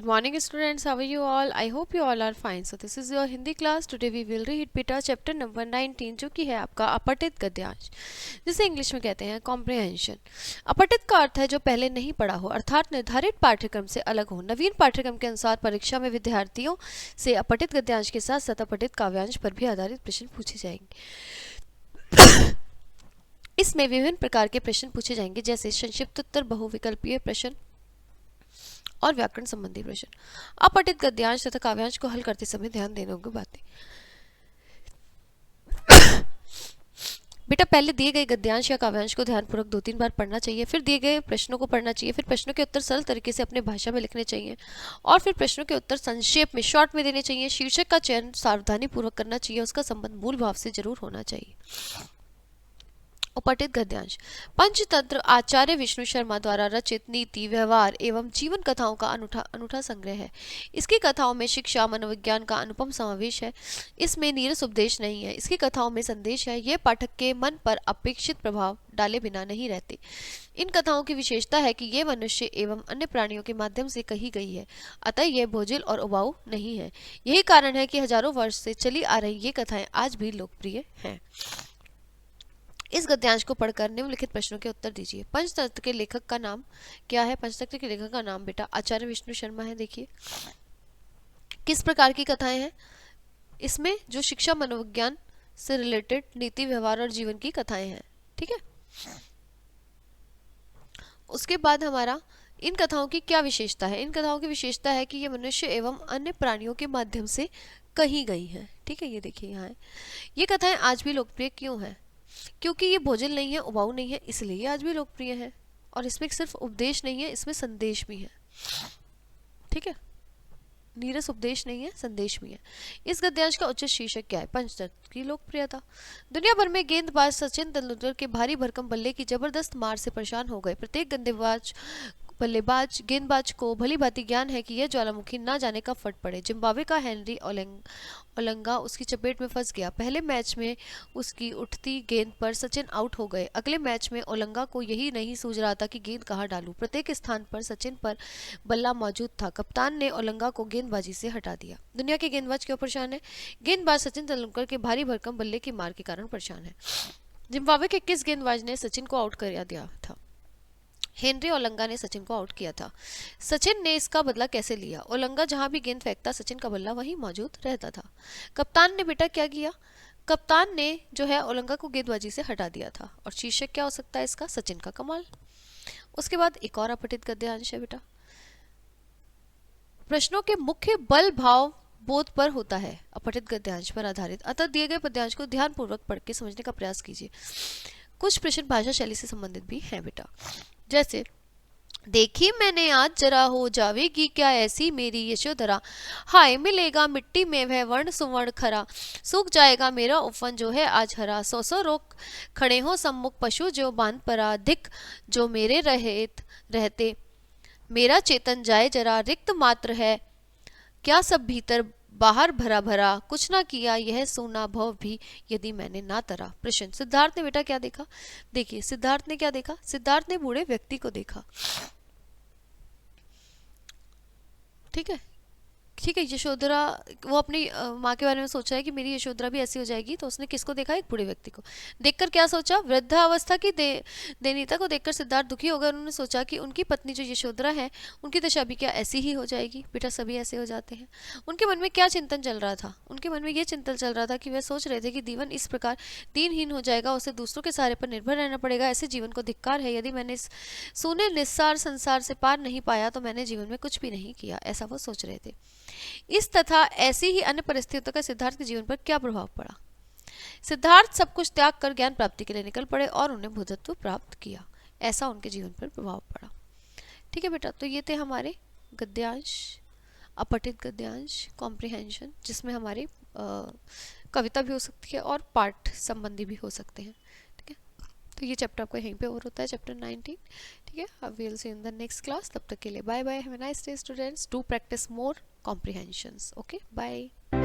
morning students, how are you all? I hope you all are fine. So this is your Hindi class. Today we will read beta chapter number 19 जो कि है आपका अपठित गद्यांश, जिसे English में कहते हैं comprehension. अपठित का अर्थ है जो पहले नहीं पढ़ा हो, अर्थात निर्धारित पाठ्यक्रम से अलग हो। नवीन पाठ्यक्रम के अनुसार परीक्षा में विद्यार्थियों से अपठित गद्यांश के साथ साथ अपठित काव्यांश पर भी आधारित प्रश्न पूछे जाएंगे। इसमें विभिन्न प्रकार के प्रश्न पूछे जाएंगे, जैसे संक्षिप्त उत्तर, बहुविकल्पीय प्रश्न और व्याकरण संबंधी प्रश्न। अपठित गद्यांश तथा काव्यांश को हल करते समय ध्यान देने योग्य बातें। बेटा पहले दिए गए गद्यांश या काव्यांश को ध्यानपूर्वक 2-3 बार पढ़ना चाहिए, फिर दिए गए प्रश्नों को पढ़ना चाहिए, फिर प्रश्नों के उत्तर सरल तरीके से अपने भाषा में लिखने चाहिए और फिर प्रश्नों के उत्तर संक्षेप में शॉर्ट में देने चाहिए। शीर्षक का चयन सावधानी पूर्वक करना चाहिए, उसका संबंध मूल भाव से जरूर होना चाहिए। अपठित गद्यांश पंचतंत्र आचार्य विष्णु शर्मा द्वारा रचित नीति, व्यवहार एवं जीवन कथाओं का अनूठा संग्रह है। इसकी कथाओं में शिक्षा, मनोविज्ञान का अनुपम समावेश है। इसमें नीरस उपदेश नहीं है, इसकी कथाओं में संदेश है। ये पाठक के मन पर अपेक्षित प्रभाव डाले बिना नहीं रहते। इन कथाओं की विशेषता है कि ये मनुष्य एवं अन्य प्राणियों के माध्यम से कही गई है, अतः ये बोझिल और उबाऊ नहीं है। यही कारण है कि हजारों वर्ष से चली आ रही ये कथाएं आज भी लोकप्रिय हैं। इस गद्यांश को पढ़कर निम्नलिखित प्रश्नों के उत्तर दीजिए। पंचतंत्र के लेखक का नाम क्या है? पंचतंत्र के लेखक का नाम बेटा आचार्य विष्णु शर्मा है। देखिए किस प्रकार की कथाएं हैं इसमें, जो शिक्षा, मनोविज्ञान से रिलेटेड नीति, व्यवहार और जीवन की कथाएं हैं। ठीक है, उसके बाद हमारा इन कथाओं की क्या विशेषता है? इन कथाओं की विशेषता है कि ये मनुष्य एवं अन्य प्राणियों के माध्यम से कही गई है। ठीक है, ये देखिए यहाँ है। ये कथाएं आज भी लोकप्रिय क्यों है? क्योंकि ये बोझिल नहीं है, उबाऊ नहीं है, इसलिए आज भी लोकप्रिय है। और इसमें सिर्फ उपदेश नहीं है, इसमें संदेश भी है। ठीक है, नीरस उपदेश नहीं है, संदेश भी है। इस गद्यांश का उचित शीर्षक क्या है? पंचतंत्र की लोकप्रियता। दुनिया भर में गेंदबाज सचिन तेंदुलकर के भारी भरकम बल्ले की जबरदस्त मार से परेशान हो गए। प्रत्येक बल्लेबाज गेंदबाज को भली भांति ज्ञान है कि यह ज्वालामुखी ना जाने कब फट पड़े। जिम्बाब्वे का हेनरी ओलंगा उसकी चपेट में फंस गया। पहले मैच में उसकी उठती गेंद पर सचिन आउट हो गए। अगले मैच में ओलंगा को यही नहीं सूझ रहा था कि गेंद कहाँ डालूं। प्रत्येक स्थान पर सचिन पर बल्ला मौजूद था। कप्तान ने ओलंगा को गेंदबाजी से हटा दिया। दुनिया के गेंदबाज क्यों परेशान है? गेंदबाज सचिन तेंदुलकर के भारी भरकम बल्ले की मार के कारण परेशान है। जिम्बाब्वे के किस गेंदबाज ने सचिन को आउट कर दिया था? हेनरी ओलंगा ने सचिन को आउट किया था। सचिन ने इसका बदला कैसे लिया? ओलंगा जहां भी गेंद फेंकता, सचिन का बल्ला वहीं मौजूद रहता था। कप्तान ने बेटा क्या किया? कप्तान ने जो है ओलंगा को गेंदबाजी से हटा दिया था। और शीर्षक क्या हो सकता है इसका? सचिन का कमाल। उसके बाद एक और अपठित गद्यांश है बेटा। प्रश्नों के मुख्य बल भाव बोध पर होता है, अपठित गद्यांश पर आधारित। अतः दिए गए पद्यांश को ध्यानपूर्वक पढ़ के समझने का प्रयास कीजिए। कुछ प्रश्न भाषा शैली से संबंधित भी हैं बेटा, जैसे देखी मैंने आज जरा, हो जावेगी क्या ऐसी मेरी यशोधरा। हाय मिलेगा मिट्टी में वह वर्ण सुवर्ण खरा, सूख जाएगा मेरा उफन जो है आज हरा। सौ रोक खड़े हो सम्मुख पशु जो बांध परा, धिक जो मेरे रहते मेरा चेतन जाए जरा। रिक्त मात्र है क्या सब भीतर, बाहर भरा भरा, कुछ ना किया यह सोना भव भी यदि मैंने ना तरा। प्रश्न, सिद्धार्थ ने बेटा क्या देखा? देखिए सिद्धार्थ ने क्या देखा? सिद्धार्थ ने बूढ़े व्यक्ति को देखा। ठीक है, ठीक है, यशोधरा वो अपनी माँ के बारे में सोचा है कि मेरी यशोधरा भी ऐसी हो जाएगी, तो उसने किसको देखा? एक बूढ़े व्यक्ति को। देखकर क्या सोचा? वृद्धावस्था की दयनीयता को देखकर सिद्धार्थ दुखी हो गए। उन्होंने सोचा कि उनकी पत्नी जो यशोधरा है, उनकी दशा भी क्या ऐसी ही हो जाएगी? बेटा सभी ऐसे हो जाते हैं। उनके मन में क्या चिंतन चल रहा था? उनके मन में ये चिंतन चल रहा था कि वह सोच रहे थे कि जीवन इस प्रकार दीनहीन हो जाएगा, उसे दूसरों के सहारे पर निर्भर रहना पड़ेगा। ऐसे जीवन को धिक्कार है। यदि मैंने इस सूने निस्सार संसार से पार नहीं पाया तो मैंने जीवन में कुछ भी नहीं किया, ऐसा वो सोच रहे थे। इस तथा ऐसी ही अन्य परिस्थितियों का सिद्धार्थ के जीवन पर क्या प्रभाव पड़ा? सिद्धार्थ सब कुछ त्याग कर ज्ञान प्राप्ति के लिए निकल पड़े और उन्हें बुद्धत्व प्राप्त किया, ऐसा उनके जीवन पर प्रभाव पड़ा। ठीक है बेटा, तो ये थे हमारे गद्यांश, अपठित गद्यांश, कॉम्प्रिहेंशन, जिसमें हमारी कविता भी हो सकती है और पाठ संबंधी भी हो सकते हैं। ठीक है, तो ये चैप्टर आपको यहीं पे और होता है, चैप्टर 19। ठीक है, अब we will see in the next class. तब तक के लिए bye bye, have a nice day students, do practice more comprehensions. Okay, bye.